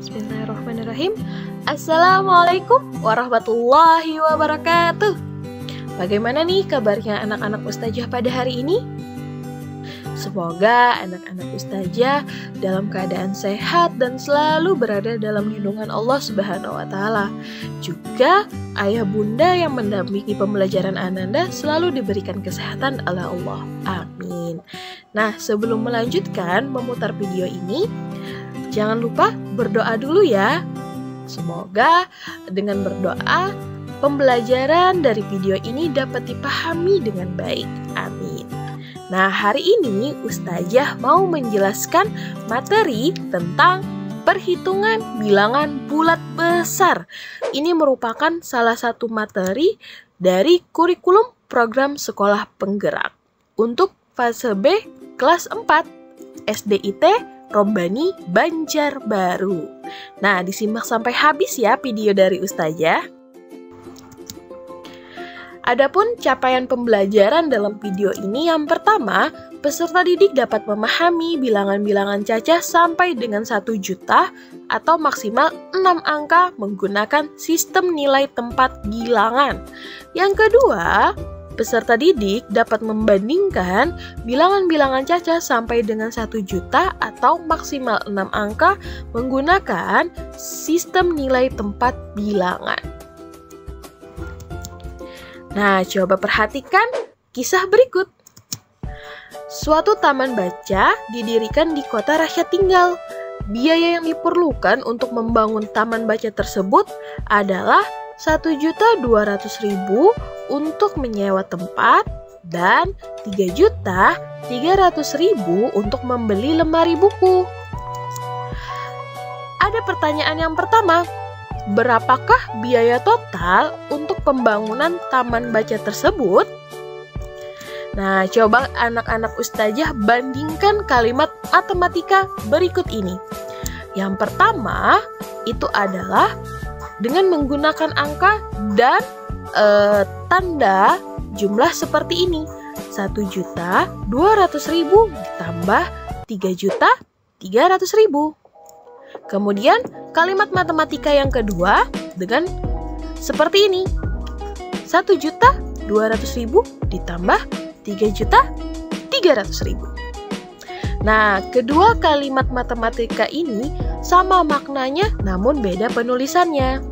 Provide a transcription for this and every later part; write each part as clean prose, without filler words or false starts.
Bismillahirrahmanirrahim. Assalamualaikum warahmatullahi wabarakatuh. Bagaimana nih kabarnya anak-anak Ustazah pada hari ini? Semoga anak-anak Ustazah dalam keadaan sehat dan selalu berada dalam lindungan Allah Subhanahu wa Ta'ala. Juga ayah bunda yang mendampingi pembelajaran Ananda selalu diberikan kesehatan oleh Allah. Amin. Nah, sebelum melanjutkan memutar video ini, jangan lupa berdoa dulu ya. Semoga dengan berdoa pembelajaran dari video ini dapat dipahami dengan baik. Amin. Nah, hari ini Ustazah mau menjelaskan materi tentang perhitungan bilangan bulat besar. Ini merupakan salah satu materi dari kurikulum program sekolah penggerak untuk fase B kelas 4 SDIT Robbani Banjarbaru. Nah, disimak sampai habis ya video dari Ustazah. Adapun capaian pembelajaran dalam video ini, yang pertama, peserta didik dapat memahami bilangan-bilangan cacah sampai dengan 1 juta atau maksimal 6 angka menggunakan sistem nilai tempat bilangan. Yang kedua, peserta didik dapat membandingkan bilangan-bilangan cacah sampai dengan 1 juta atau maksimal 6 angka menggunakan sistem nilai tempat bilangan. Nah, coba perhatikan kisah berikut. Suatu taman baca didirikan di kota rakyat tinggal. Biaya yang diperlukan untuk membangun taman baca tersebut adalah 1.200.000 untuk menyewa tempat dan 3.300.000 untuk membeli lemari buku. Ada pertanyaan yang pertama. Berapakah biaya total untuk pembangunan taman baca tersebut? Nah, coba anak-anak Ustazah bandingkan kalimat matematika berikut ini. Yang pertama, itu adalah dengan menggunakan angka dan tanda jumlah seperti ini. 1.200.000 ditambah 3.300.000. Kemudian kalimat matematika yang kedua dengan seperti ini. 1.200.000 ditambah 3.300.000. Nah, kedua kalimat matematika ini sama maknanya namun beda penulisannya.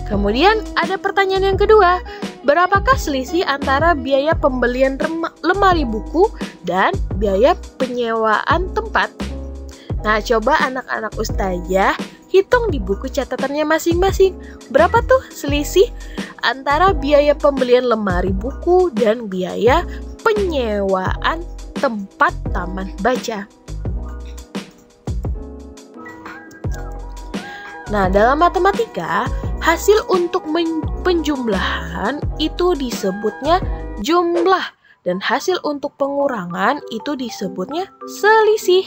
Kemudian ada pertanyaan yang kedua. Berapakah selisih antara biaya pembelian lemari buku dan biaya penyewaan tempat? Nah, coba anak-anak Ustazah hitung di buku catatannya masing-masing. Berapa tuh selisih antara biaya pembelian lemari buku dan biaya penyewaan tempat taman baca? Nah, dalam matematika, hasil untuk penjumlahan itu disebutnya jumlah. Dan hasil untuk pengurangan itu disebutnya selisih.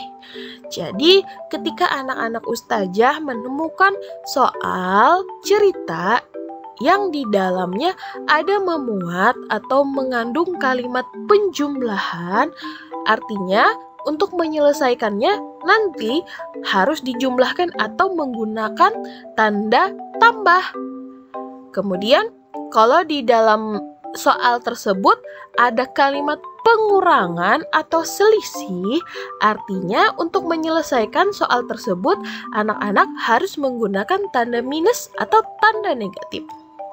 Jadi, ketika anak-anak Ustazah menemukan soal cerita yang di dalamnya ada memuat atau mengandung kalimat penjumlahan, artinya untuk menyelesaikannya nanti harus dijumlahkan atau menggunakan tanda tambah. Kemudian, kalau di dalam soal tersebut ada kalimat pengurangan atau selisih, artinya untuk menyelesaikan soal tersebut anak-anak harus menggunakan tanda minus atau tanda negatif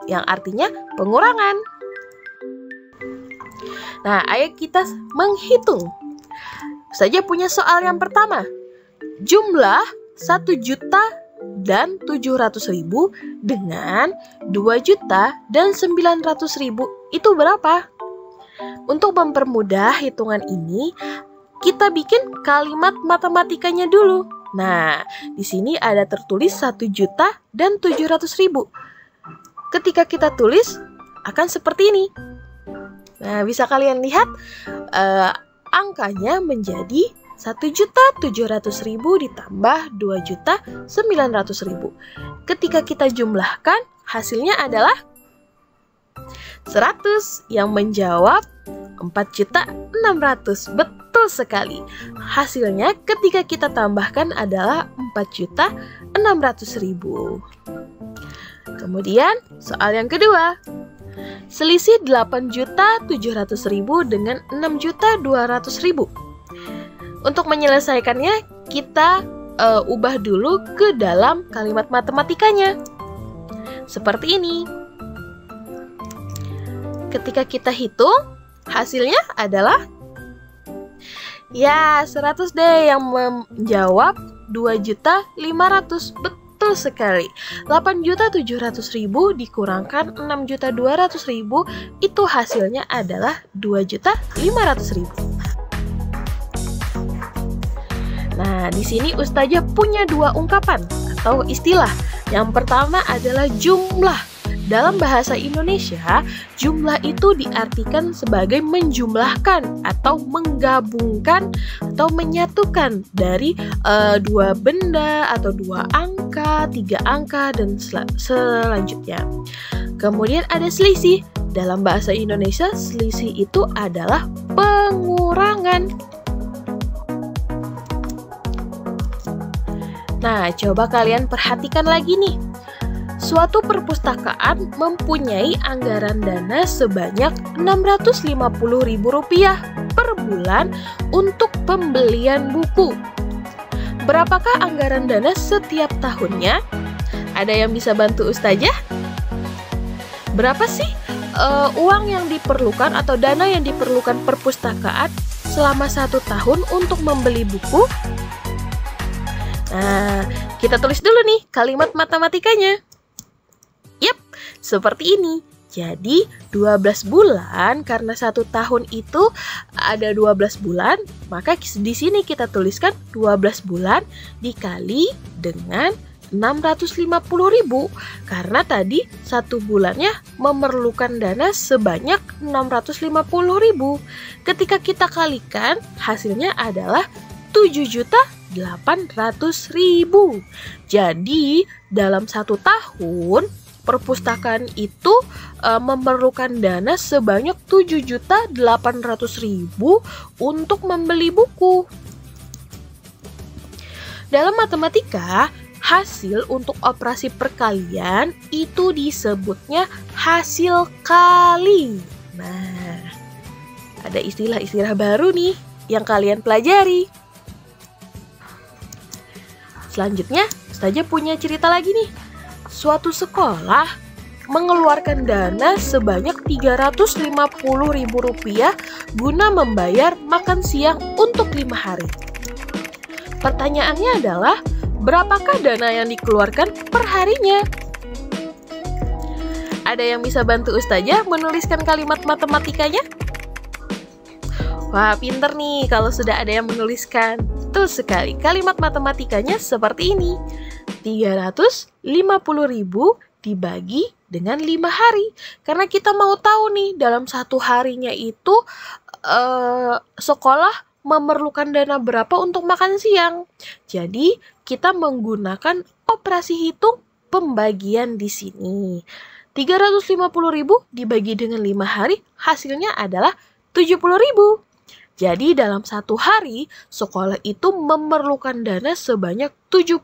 yang artinya pengurangan. Nah, ayo kita menghitung. Saja punya soal yang pertama. Jumlah 1.700.000 dengan 2.900.000 itu berapa? Untuk mempermudah hitungan ini, kita bikin kalimat matematikanya dulu. Nah, di sini ada tertulis 1.700.000. Ketika kita tulis, akan seperti ini. Nah, bisa kalian lihat angkanya menjadi 1.700.000 ditambah 2.900.000. Ketika kita jumlahkan, hasilnya adalah 100 yang menjawab 4.600.000. Betul sekali. Hasilnya ketika kita tambahkan adalah 4.600.000. Kemudian soal yang kedua. Selisih 8.700.000 dengan 6.200.000. Untuk menyelesaikannya, kita ubah dulu ke dalam kalimat matematikanya. Seperti ini. Ketika kita hitung, hasilnya adalah ya 100 deh, yang menjawab 2.500.000. Betul sekali. 8.700.000 dikurangkan 6.200.000, itu hasilnya adalah 2.500.000. Nah, di sini Ustazah punya dua ungkapan atau istilah. Yang pertama adalah jumlah. Dalam bahasa Indonesia, jumlah itu diartikan sebagai menjumlahkan atau menggabungkan atau menyatukan dari dua benda atau dua angka, tiga angka, dan selanjutnya. Kemudian ada selisih. Dalam bahasa Indonesia, selisih itu adalah pengurangan. Nah, coba kalian perhatikan lagi nih. Suatu perpustakaan mempunyai anggaran dana sebanyak Rp650.000 per bulan untuk pembelian buku. Berapakah anggaran dana setiap tahunnya? Ada yang bisa bantu Ustazah? Berapa sih uang yang diperlukan atau dana yang diperlukan perpustakaan selama 1 tahun untuk membeli buku? Nah, kita tulis dulu nih kalimat matematikanya. Yap, seperti ini. Jadi 12 bulan, karena 1 tahun itu ada 12 bulan, maka di sini kita tuliskan 12 bulan dikali dengan 650.000. Karena tadi 1 bulannya memerlukan dana sebanyak 650.000. Ketika kita kalikan, hasilnya adalah 7.800.000. Jadi dalam 1 tahun perpustakaan itu memerlukan dana sebanyak 7.800.000 untuk membeli buku. Dalam matematika, hasil untuk operasi perkalian itu disebutnya hasil kali. Nah, ada istilah-istilah baru nih yang kalian pelajari. Selanjutnya, Ustazah punya cerita lagi nih. Suatu sekolah mengeluarkan dana sebanyak Rp350.000 guna membayar makan siang untuk 5 hari. Pertanyaannya adalah, berapakah dana yang dikeluarkan per harinya? Ada yang bisa bantu Ustazah menuliskan kalimat matematikanya? Wah, pinter nih kalau sudah ada yang menuliskan. Betul sekali, kalimat matematikanya seperti ini. 350.000 dibagi dengan 5 hari. Karena kita mau tahu nih, dalam 1 harinya itu sekolah memerlukan dana berapa untuk makan siang. Jadi, kita menggunakan operasi hitung pembagian di sini. 350.000 dibagi dengan 5 hari, hasilnya adalah 70.000. Jadi dalam 1 hari, sekolah itu memerlukan dana sebanyak 70.000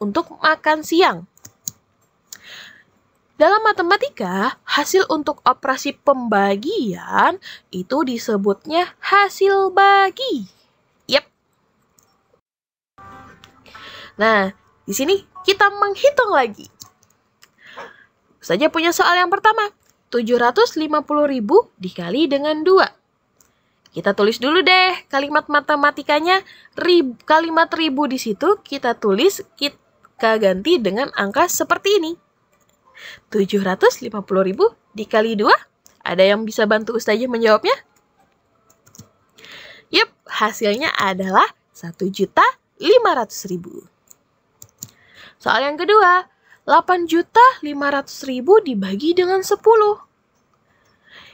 untuk makan siang. Dalam matematika, hasil untuk operasi pembagian itu disebutnya hasil bagi. Yap. Nah, di sini kita menghitung lagi. Saja punya soal yang pertama. 750.000 dikali dengan 2. Kita tulis dulu deh kalimat matematikanya. Kalimat ribu di situ kita tulis, kita ganti dengan angka seperti ini. 750.000 dikali 2. Ada yang bisa bantu Ustazah menjawabnya? Yup, hasilnya adalah 1.500.000. Soal yang kedua, 8.500.000 dibagi dengan 10.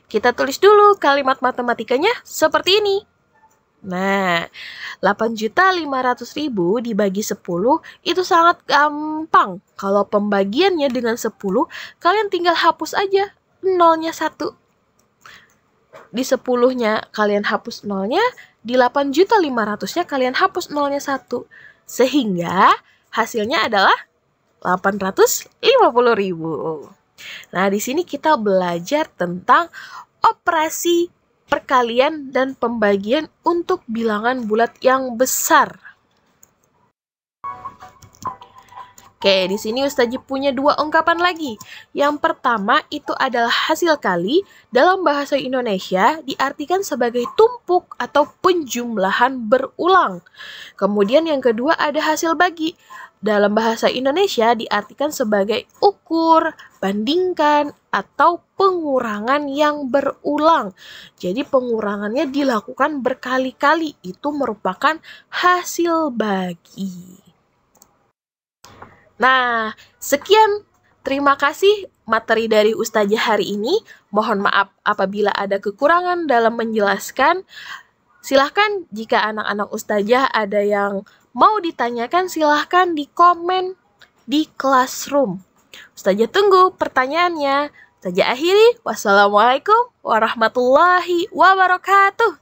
Kita tulis dulu kalimat matematikanya seperti ini. Nah, 8.500.000 dibagi 10 itu sangat gampang. Kalau pembagiannya dengan 10, kalian tinggal hapus aja nolnya 1. di 10-nya kalian hapus nolnya, di 8.500.000-nya kalian hapus nolnya 1. Sehingga hasilnya adalah 850.000. Nah, di sini kita belajar tentang operasi perkalian dan pembagian untuk bilangan bulat yang besar. Oke, di sini Ustazah punya 2 ungkapan lagi. Yang pertama itu adalah hasil kali. Dalam bahasa Indonesia diartikan sebagai tumpuk atau penjumlahan berulang. Kemudian yang kedua ada hasil bagi. Dalam bahasa Indonesia diartikan sebagai ukur, bandingkan, atau pengurangan yang berulang. Jadi pengurangannya dilakukan berkali-kali. Itu merupakan hasil bagi. Nah, sekian. Terima kasih materi dari Ustazah hari ini. Mohon maaf apabila ada kekurangan dalam menjelaskan. Silahkan jika anak-anak Ustazah ada yang mau ditanyakan, silahkan di komen di Classroom. Ustazah tunggu pertanyaannya. Ustazah akhiri. Wassalamualaikum warahmatullahi wabarakatuh.